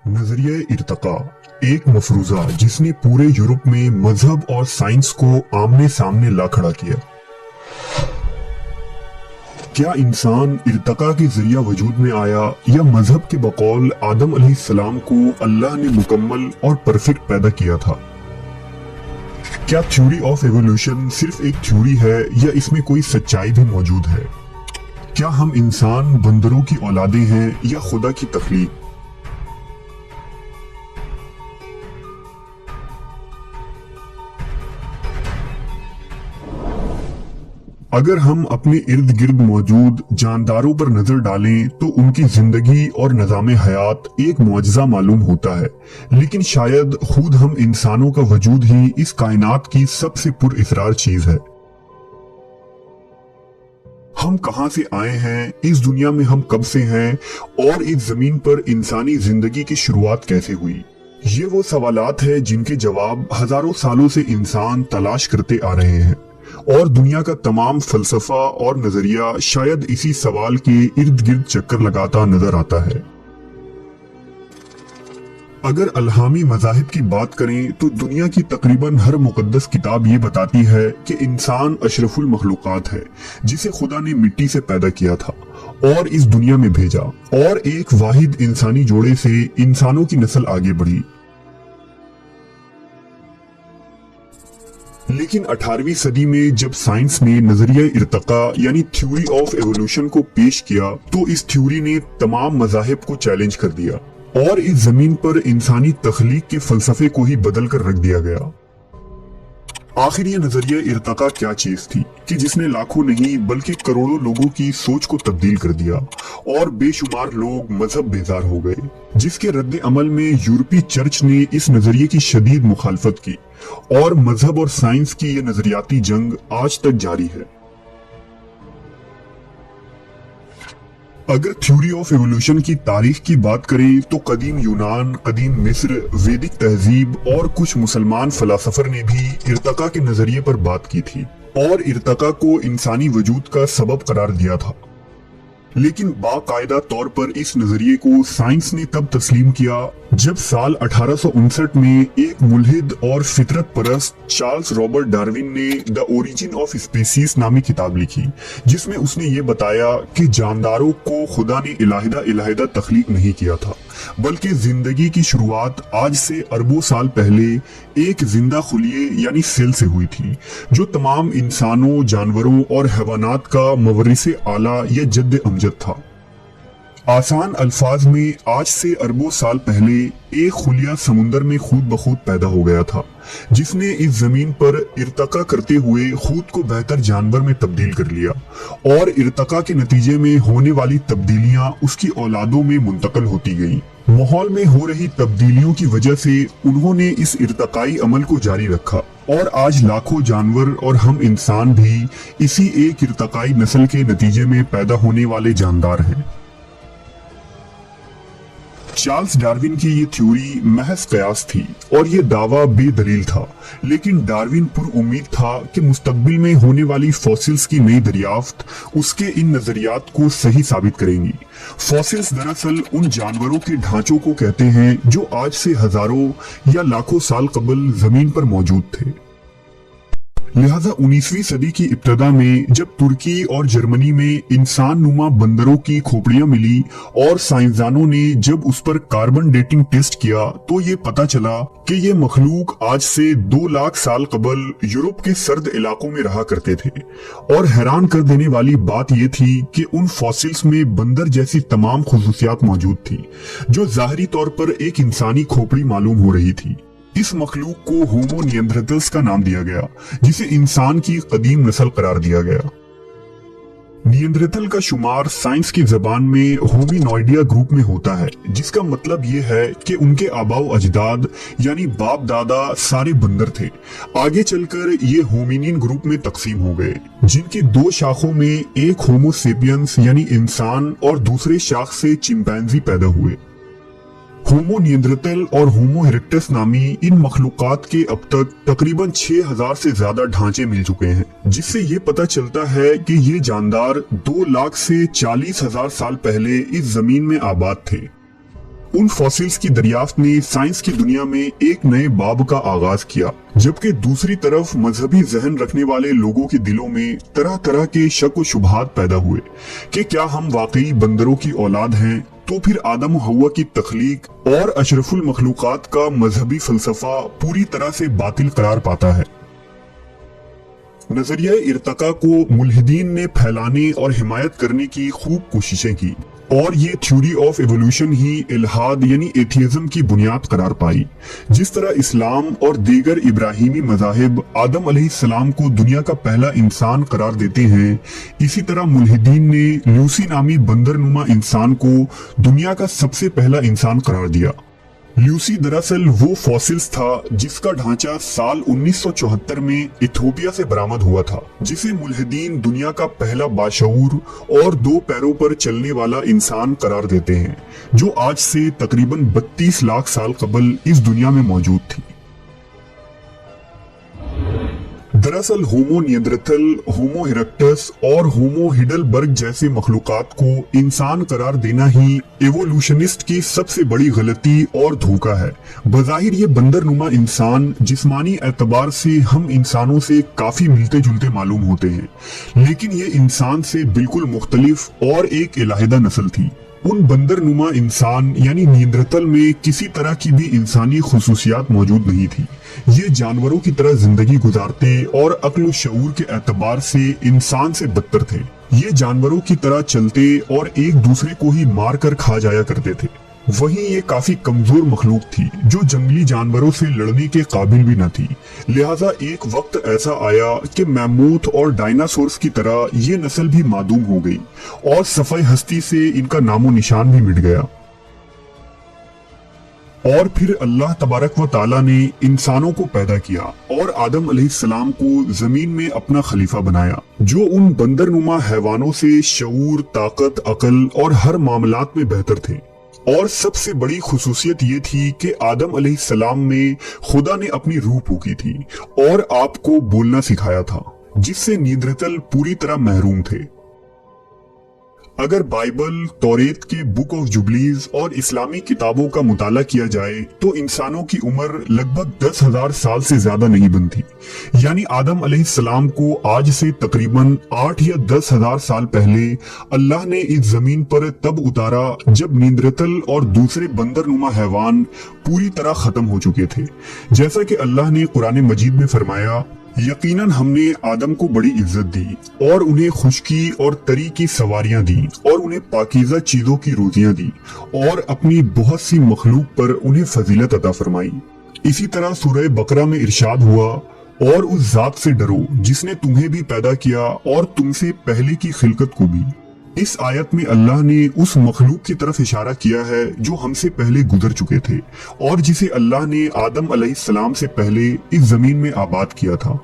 नजरिया इर्तका एक मफरूजा जिसने पूरे यूरोप में मजहब और साइंस को आमने सामने ला खड़ा किया। क्या इंसान इर्तका के जरिया वजूद में आया या मजहब के बकौल आदम अलैहिस्सलाम को अल्लाह ने मुकम्मल और परफेक्ट पैदा किया था? क्या थ्योरी ऑफ एवोल्यूशन सिर्फ एक थ्योरी है या इसमें कोई सच्चाई भी मौजूद है? क्या हम इंसान बंदरों की औलादे हैं या खुदा की तख्लीक? अगर हम अपने इर्द गिर्द मौजूद जानदारों पर नजर डालें तो उनकी जिंदगी और निज़ाम हयात एक मुआजिजा मालूम होता है, लेकिन शायद खुद हम इंसानों का वजूद ही इस कायनात की सबसे पुरइसरार चीज है। हम कहां से आए हैं, इस दुनिया में हम कब से हैं और इस जमीन पर इंसानी जिंदगी की शुरुआत कैसे हुई? ये वो सवालात है जिनके जवाब हजारों सालों से इंसान तलाश करते आ रहे हैं और दुनिया का तमाम फलसफा और नजरिया शायद इसी सवाल के इर्द गिर्द चक्कर लगाता नजर आता है। अगर अल्हामी मज़ाहिब की बात करें तो दुनिया की तकरीबन हर मुकद्दस किताब ये बताती है कि इंसान अशरफुल मखलूकात है जिसे खुदा ने मिट्टी से पैदा किया था और इस दुनिया में भेजा, और एक वाहिद इंसानी जोड़े से इंसानों की नस्ल आगे बढ़ी। लेकिन 18वीं सदी में जब साइंस ने नजरिया इर्तका यानी थ्योरी ऑफ एवोल्यूशन को पेश किया तो इस थ्योरी ने तमाम मज़ाहिब को चैलेंज कर दिया और इस जमीन पर इंसानी तख्लीक के फलसफे को ही बदल कर रख दिया गया। आखिर ये नजरिया इर्तका क्या चीज थी कि जिसने लाखों नहीं बल्कि करोड़ों लोगों की सोच को तब्दील कर दिया और बेशुमार लोग मजहब बेजार हो गए, जिसके रद्द अमल में यूरोपीय चर्च ने इस नजरिए की शदीद मुखालफत की और मजहब और साइंस की ये नजरियाती जंग आज तक जारी है। अगर थ्योरी ऑफ एवोल्यूशन की तारीख की बात करें तो कदीम यूनान, कदीम मिस्र, वैदिक तहजीब और कुछ मुसलमान फलासफर ने भी इर्तका के नजरिए पर बात की थी और इर्तका को इंसानी वजूद का सबब करार दिया था। लेकिन बाकायदा तौर पर इस नजरिए को साइंस ने तब तस्लीम किया जब साल 1859 में एक मुल्हिद और फितरत परस्त चार्ल्स रॉबर्ट डार्विन ने द ओरिजिन ऑफ स्पीसीज नामी किताब लिखी, जिसमें उसने ये बताया कि जानदारों को खुदा ने इलाहिदा तख्लीक नहीं किया था, बल्कि जिंदगी की शुरुआत आज से अरबों साल पहले एक जिंदा खुलिये यानी सेल से हुई थी, जो तमाम इंसानों, जानवरों और हैवानात का मवरिसे आला या जद्द अमजद था। आसान अल्फाज में आज से अरबों साल पहले एक खुलिया समुंदर में खुद ब खुद पैदा हो गया था, जिसने इस जमीन पर इर्तका करते हुए खुद को बेहतर जानवर में तब्दील कर लिया और इर्तका के नतीजे में होने वाली तब्दीलियां उसकी औलादों में मुंतकिल होती गईं। माहौल में हो रही तब्दीलियों की वजह से उन्होंने इस इर्तकाई अमल को जारी रखा और आज लाखों जानवर और हम इंसान भी इसी एक इर्तकाई नस्ल के नतीजे में पैदा होने वाले जानदार हैं। चार्ल्स डार्विन की ये थ्योरी महज कयास थी और ये दावा बेदलील था, लेकिन डार्विन पुरउम्मीद था कि मुस्तकबिल में होने वाली फॉसिल्स की नई दरियाफ्त उसके इन नजरियात को सही साबित करेंगी। फॉसिल्स दरअसल उन जानवरों के ढांचों को कहते हैं जो आज से हजारों या लाखों साल कबल जमीन पर मौजूद थे। लिहाजा 19वीं सदी की इब्तदा में जब तुर्की और जर्मनी में इंसान नुमा बंदरों की खोपड़ियां मिली और साइंसदानों ने जब उस पर कार्बन डेटिंग टेस्ट किया तो ये पता चला कि ये मखलूक आज से 2 लाख साल कबल यूरोप के सर्द इलाकों में रहा करते थे। और हैरान कर देने वाली बात यह थी कि उन फॉसिल्स में बंदर जैसी तमाम खुसूसियात मौजूद थी, जो जाहिरी तौर पर एक इंसानी खोपड़ी मालूम हो रही थी। इस मखलूक को होमो निएंडरथलस का नाम दिया गया, जिसे इंसान की कदीम नस्ल करार दिया गया। निएंडरथल का शुमार साइंस की जबान में होमिनॉइडिया ग्रुप में होता है, जिसका मतलब ये है कि उनके आबाओ अजदाद यानी बाप दादा सारे बंदर थे। आगे चलकर ये होमिनिन ग्रुप में तकसीम हो गए, जिनकी 2 शाखों में एक होमो सेपियंस यानी इंसान और दूसरे शाख से चिंपैंजी पैदा हुए। होमो निएंडरथल और होमो इरेक्टस नामी इन मखलूकात के अब तक तकरीबन 6000 से ज्यादा ढांचे मिल चुके हैं, जिससे ये पता चलता है कि ये जानदार 2 लाख से 40,000 साल पहले इस जमीन में आबाद थे। उन फॉसिल्स की दरियाफ्त ने साइंस की दुनिया में एक नए बाब का आगाज किया, जबकि दूसरी तरफ मजहबी जहन रखने वाले लोगों के दिलों में तरह तरह के शक व शुबहात पैदा हुए कि क्या हम वाकई बंदरों की औलाद हैं, तो फिर आदम हव्वा की तख्लीक और अशरफुल मखलूकात का मजहबी फलसफा पूरी तरह से बातिल करार पाता है। नजरिया इर्तका को मुल्हिदीन ने फैलाने और हिमायत करने की खूब कोशिशें की और ये थ्योरी ऑफ एवोल्यूशन ही इल्हाद यानी एथियज्म की बुनियाद करार पाई। जिस तरह इस्लाम और दीगर इब्राहिमी मज़ाहिब आदम अलैहिस्सलाम को दुनिया का पहला इंसान करार देते हैं, इसी तरह मुल्हिदीन ने ल्यूसी नामी बंदरनुमा इंसान को दुनिया का सबसे पहला इंसान करार दिया। ल्यूसी दरअसल वो फॉसिल्स था जिसका ढांचा साल 1974 में इथोपिया से बरामद हुआ था, जिसे मुल्हिदीन दुनिया का पहला बाशऊर और 2 पैरों पर चलने वाला इंसान करार देते हैं, जो आज से तकरीबन 32 लाख साल कबल इस दुनिया में मौजूद थी। दरअसल होमो निएंडरथल, होमो इरेक्टस और होमो हिडलबर्ग जैसे मखलूकात को इंसान करार देना ही एवोल्यूशनिस्ट की सबसे बड़ी गलती और धोखा है। बज़ाहिर ये बंदरनुमा इंसान जिस्मानी एतबार से हम इंसानों से काफी मिलते जुलते मालूम होते हैं, लेकिन ये इंसान से बिल्कुल मुख्तलिफ और एक इलाहिदा नस्ल थी। उन बंदरनुमा इंसान यानी निएंडरथल में किसी तरह की भी इंसानी खुसूसियात मौजूद नहीं थी। ये जानवरों की तरह जिंदगी गुजारते और अक्ल शऊर के एतबार से इंसान से बदतर थे। ये जानवरों की तरह चलते और एक दूसरे को ही मार कर खा जाया करते थे। वहीं ये काफी कमजोर मखलूक थी जो जंगली जानवरों से लड़ने के काबिल भी न थी। लिहाजा एक वक्त ऐसा आया कि मैमूथ और डायनासोर्स की तरह ये नस्ल भी मादूम हो गई और सफाई हस्ती से इनका नामो निशान भी मिट गया। और फिर अल्लाह तबारक व ताला ने इंसानों को पैदा किया और आदम अलैहिस्सलाम को जमीन में अपना खलीफा बनाया, जो उन बंदरनुमा हैवानों से शऊर, ताकत, अकल और हर मामलात में बेहतर थे। और सबसे बड़ी खुसूसियत ये थी कि आदम अलैहिस्सलाम में खुदा ने अपनी रूह फूकी थी और आपको बोलना सिखाया था, जिससे निएंडरथल पूरी तरह महरूम थे। अगर बाइबल, तौरेत के बुक ऑफ जुबलीज और इस्लामी किताबों का मुताला किया जाए तो इंसानों की उम्र लगभग 10,000 साल से ज्यादा नहीं बनती। यानी आदम अलैहिस्सलाम को आज से तकरीबन 8 या 10,000 साल पहले अल्लाह ने इस जमीन पर तब उतारा जब निएंडरथल और दूसरे बंदरनुमा हैवान पूरी तरह खत्म हो चुके थे। जैसा कि अल्लाह ने कुरान मजीद में फरमाया, यकीनन हमने आदम को बड़ी इज्जत दी और उन्हें खुशकी और तरी की सवारियां दी और उन्हें पाकीज़ा चीजों की रोटियां दी और अपनी बहुत सी मखलूक पर उन्हें फजीलत अता फरमाई। इसी तरह सूरह बकरा में इरशाद हुआ, और उस जात से डरो जिसने तुम्हें भी पैदा किया और तुमसे पहले की खिलकत को भी। इस आयत में अल्लाह ने उस मखलूक की तरफ इशारा किया है जो हमसे पहले गुजर चुके थे और जिसे अल्लाह ने आदम अलैहिस्सलाम से पहले इस जमीन में आबाद किया था।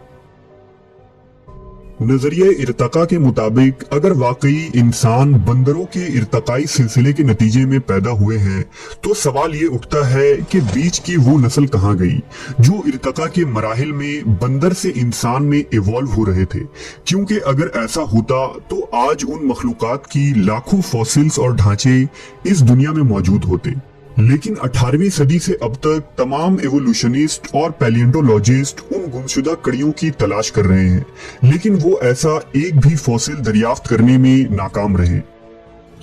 नजरिया इर्तका के मुताबिक अगर वाकई इंसान बंदरों के इर्तकाई सिलसिले के नतीजे में पैदा हुए हैं, तो सवाल ये उठता है कि बीच की वो नस्ल कहाँ गई जो इर्तका के मराहिल में बंदर से इंसान में इवॉल्व हो रहे थे, क्योंकि अगर ऐसा होता तो आज उन मखलूकात की लाखों फॉसिल्स और ढांचे इस दुनिया में मौजूद होते। लेकिन 18वीं सदी से अब तक तमाम एवोल्यूशनिस्ट और पैलियोंटोलॉजिस्ट उन गुमशुदा कड़ियों की तलाश कर रहे हैं, लेकिन वो ऐसा एक भी फॉसिल दरियाफ्त करने में नाकाम रहे।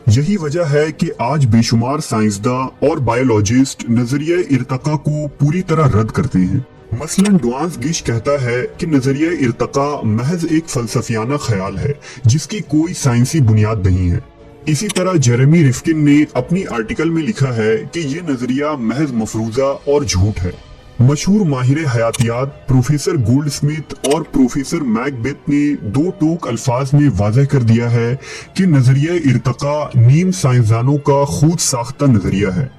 यही वजह है कि आज बेशुमार साइंसदां और बायोलॉजिस्ट नजरिया इर्तका को पूरी तरह रद्द करते हैं। मसलन डुआंस गिश कहता है कि नजरिया इर्तका महज एक फलसफियाना ख्याल है जिसकी कोई साइंसी बुनियाद नहीं है। इसी तरह जेरेमी रिफ्किन ने अपनी आर्टिकल में लिखा है कि ये नजरिया महज मफरूजा और झूठ है। मशहूर माहिर हयातियात प्रोफेसर गोल्ड स्मिथ और प्रोफेसर मैकबेथ ने 2 टोक अल्फाज में वाज़ह कर दिया है कि नजरिया इर्तका नीम साइंसदानों का खुद साख्ता नजरिया है।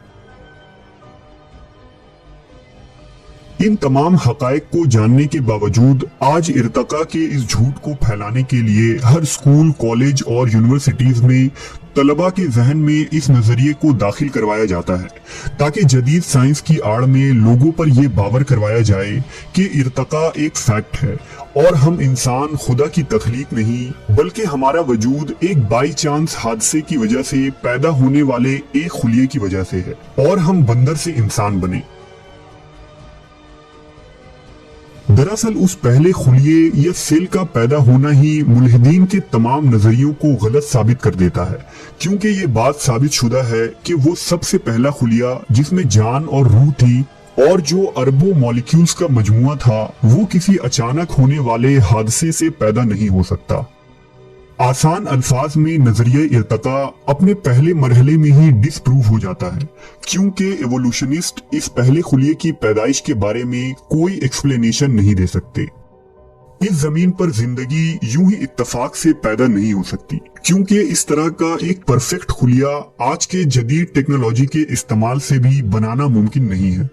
इन तमाम हकायक को जानने के बावजूद आज इर्तका के इस झूठ को फैलाने के लिए हर स्कूल, कॉलेज और यूनिवर्सिटीज में तलबा के जहन में इस नजरिए को दाखिल करवाया जाता है ताकि जदीद साइंस की आड़ में लोगों पर यह बावर करवाया जाए कि इर्तका एक फैक्ट है और हम इंसान खुदा की तख्लीक नहीं बल्कि हमारा वजूद एक बाई चांस हादसे की वजह से पैदा होने वाले एक खुलिये की वजह से है और हम बंदर से इंसान बने। दरअसल उस पहले खुलिये या सेल का पैदा होना ही मुल्हिदीन के तमाम नजरियों को गलत साबित कर देता है, क्योंकि ये बात साबित शुदा है कि वो सबसे पहला खुलिया जिसमें जान और रूह थी और जो अरबों मॉलिक्यूल्स का मजमुआ था वो किसी अचानक होने वाले हादसे से पैदा नहीं हो सकता। आसान अल्फाज में नजरिया इर्तका अपने पहले मरहले में ही डिसप्रूव हो जाता है, क्योंकि एवोल्यूशनिस्ट इस पहले खुलिये की पैदाइश के बारे में कोई एक्सप्लेनेशन नहीं दे सकते। इस जमीन पर जिंदगी यूं ही इत्तफाक से पैदा नहीं हो सकती, क्योंकि इस तरह का एक परफेक्ट खुलिया आज के जदीद टेक्नोलॉजी के इस्तेमाल से भी बनाना मुमकिन नहीं है।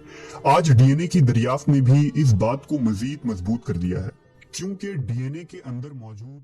आज डीएनए की दरियाफ्त ने भी इस बात को मजीद मजबूत कर दिया है, क्योंकि डीएनए के अंदर मौजूद